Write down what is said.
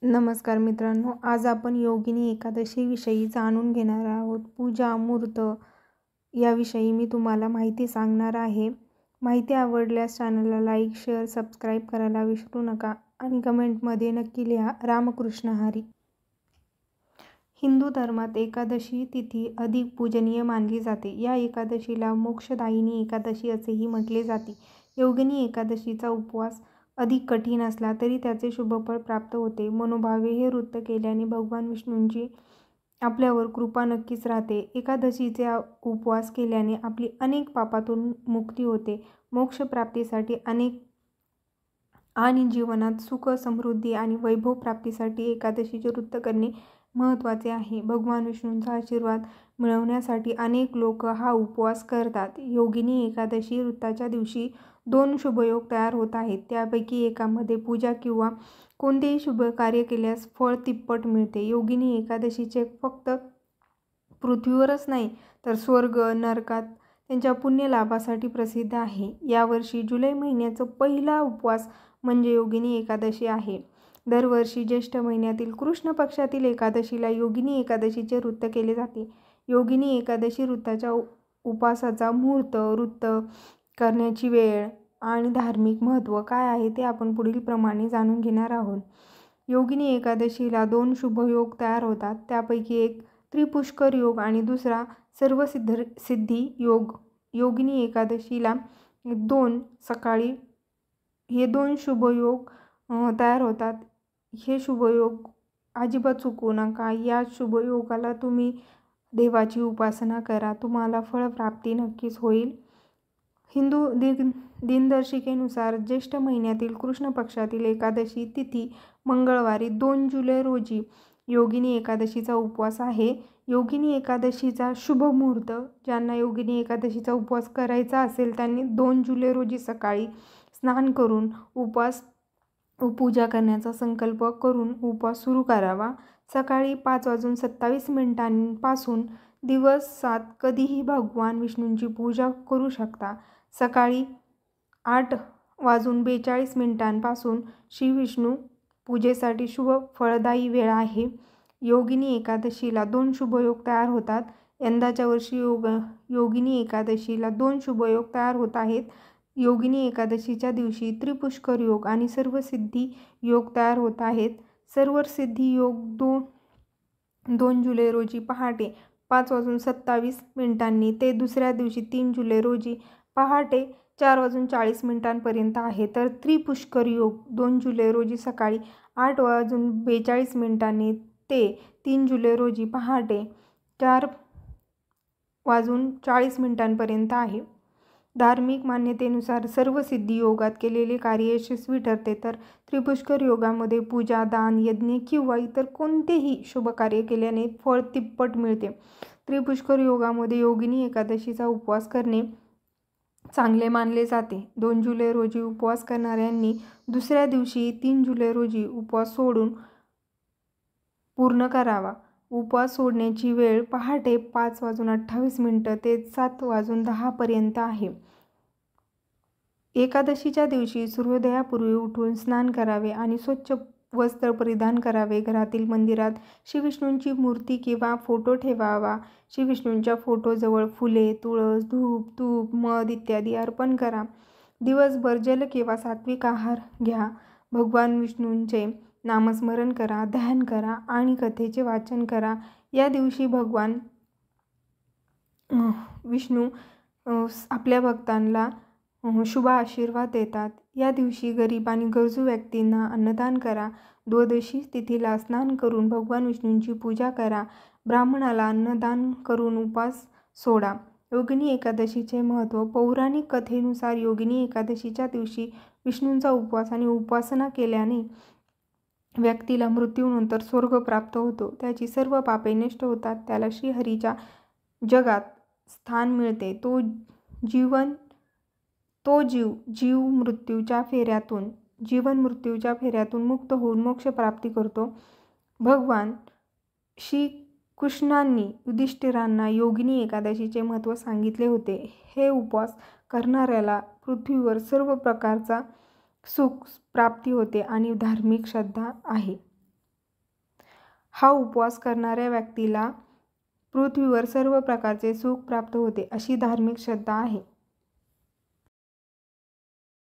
नमस्कार मित्रांनो, आज आपण योगिनी एकादशीविषयी जाणून घेणार आहोत. पूजा मुहूर्त याविषयी मी तुम्हाला माहिती सांगणार आहे. माहिती आवडल्यास चॅनलला लाईक, शेअर, सबस्क्राईब करायला विसरू नका आणि कमेंटमध्ये नक्की लिहा रामकृष्ण हरी. हिंदू धर्मात एकादशी तिथी अधिक पूजनीय मानली जाते. या एकादशीला मोक्षदायिनी एकादशी असेही म्हटले जाते. योगिनी एकादशीचा उपवास अधिक कठीण असला तरी त्याचे शुभफळ प्राप्त होते. मनोभावे हे वृत्त केल्याने भगवान विष्णूंची आपल्यावर कृपा नक्कीच राहते. एकादशीचे उपवास केल्याने आपली अनेक पापातून मुक्ती होते. मोक्षप्राप्तीसाठी आणि जीवनात सुख, समृद्धी आणि वैभव प्राप्तीसाठी एकादशीचे व्रत करणे महत्त्वाचे आहे. भगवान विष्णूंचा आशीर्वाद मिळवण्यासाठी अनेक लोक हा उपवास करतात. योगिनी एकादशी व्रताच्या दिवशी 2 शुभयोग तयार होत आहेत. त्यापैकी एकामध्ये पूजा किंवा कोणतेही शुभ कार्य केल्यास फळ तिप्पट मिळते. योगिनी एकादशीचे फक्त पृथ्वीवरच नाही तर स्वर्ग, नरकात त्यांच्या पुण्य लाभासाठी प्रसिद्ध आहे. यावर्षी जुलै महिन्याचा पहिला उपवास म्हणजे योगिनी एकादशी आहे. दरवर्षी ज्येष्ठ महिन्यातील कृष्ण पक्षातील एकादशीला योगिनी एकादशीचे व्रत केले जाते. योगिनी एकादशी व्रताच्या उपासाचा मुहूर्त, व्रत करण्याची वेळ आणि धार्मिक महत्त्व काय आहे ते आपण पुढील प्रमाणे जाणून घेणार आहोत. योगिनी एकादशीला 2 शुभयोग तयार होतात. त्यापैकी एक त्रिपुष्कर योग आणि दुसरा सर्वसिद्धी योग. योगिनी एकादशीला सकाळी हे 2 शुभयोग तयार होतात. हे शुभयोग अजिबात चुकवू नका. या शुभयोगाला तुम्ही देवाची उपासना करा, तुम्हाला फळप्राप्ती नक्कीच होईल. हिंदू दिनदर्शिकेनुसार ज्येष्ठ महिन्यातील कृष्ण पक्षातील एकादशी तिथी मंगळवारी 2 जुलै रोजी योगिनी एकादशीचा उपवास आहे. योगिनी एकादशीचा शुभ मुहूर्त. ज्यांना योगिनी एकादशीचा उपवास करायचा असेल त्यांनी 2 जुलै रोजी सकाळी स्नान करून पूजा करण्याचा संकल्प करून उपवास सुरू करावा. सकाळी 5:27 पासून दिवस 7 कधीही भगवान विष्णूंची पूजा करू शकता. सकाळी 8:42 पासून श्री विष्णू पूजेसाठी शुभ फळदायी वेळ आहे. योगिनी एकादशीला 2 शुभयोग तयार होतात. यंदाच्या वर्षी योगिनी एकादशीला 2 शुभयोग तयार होत आहेत. योगिनी एकादशीच्या दिवशी त्रिपुष्कर योग आणि सर्वसिद्धी योग तयार होत आहेत. सर्वसिद्धी योग 2 जुलै रोजी पहाटे 5:27 ते दुसऱ्या दिवशी 3 जुलै रोजी पहाटे 4:40 पर्यंत आहे. तर त्रिपुष्कर योग 2 जुलै रोजी सकाळी 8:42 ते 3 जुलै रोजी पहाटे 4:40 पर्यंत आहे. धार्मिक मान्यतेनुसार सर्वसिद्धी योगात केलेले कार्य यशस्वी ठरते, तर त्रिपुष्कर योगामध्ये पूजा, दान, यज्ञ किंवा इतर कोणतेही शुभ कार्य केल्याने फळ तिप्पट मिळते. त्रिपुष्कर योगामध्ये योगिनी एकादशीचा उपवास करणे चांगले मानले जाते. 2 जुलै रोजी उपवास करणाऱ्यांनी दुसऱ्या दिवशी 3 जुलै रोजी उपवास पूर्ण करावा. उपवास सोडण्याची वेळ पहाटे 5:28 ते 7:10 पर्यंत आहे. एकादशीच्या दिवशी सूर्योदयापूर्वी उठून स्नान करावे आणि स्वच्छ वस्त्र परिधान करावे. घरातील मंदिरात श्रीविष्णूंची मूर्ती किंवा फोटो ठेवावा. श्रीविष्णूंच्या फोटोजवळ फुले, तुळस, धूप, तूप, मध इत्यादी अर्पण करा. दिवसभर जल किंवा सात्विक आहार घ्या. भगवान विष्णूंचे नामस्मरण करा, ध्यान करा आणि कथेचे वाचन करा. या दिवशी भगवान विष्णू आपल्या भक्तांना शुभ आशीर्वाद देतात. या दिवशी गरीब आणि गरजू व्यक्तींना अन्नदान करा. द्वादशी तिथीला स्नान करून भगवान विष्णूंची पूजा करा. ब्राह्मणाला अन्नदान करून उपवास सोडा. योगिनी एकादशीचे महत्त्व. पौराणिक कथेनुसार योगिनी एकादशीच्या दिवशी विष्णूंचा उपवास आणि उपासना केल्याने व्यक्तीला मृत्यूनंतर स्वर्ग प्राप्त होतो. त्याची सर्व पापे नष्ट होतात. त्याला श्रीहरीच्या जगात स्थान मिळते. जीवन मृत्यूच्या फेऱ्यातून मुक्त होऊन मोक्ष प्राप्ती करतो. भगवान श्रीकृष्णांनी युधिष्ठिरांना योगिनी एकादशीचे महत्त्व सांगितले होते. हे उपवास करणाऱ्याला पृथ्वीवर सर्व प्रकारचा सुख प्राप्ती होते आणि धार्मिक श्रद्धा आहे. हा उपवास करणाऱ्या व्यक्तीला पृथ्वीवर सर्व प्रकारचे सुख प्राप्त होते, अशी धार्मिक श्रद्धा आहे.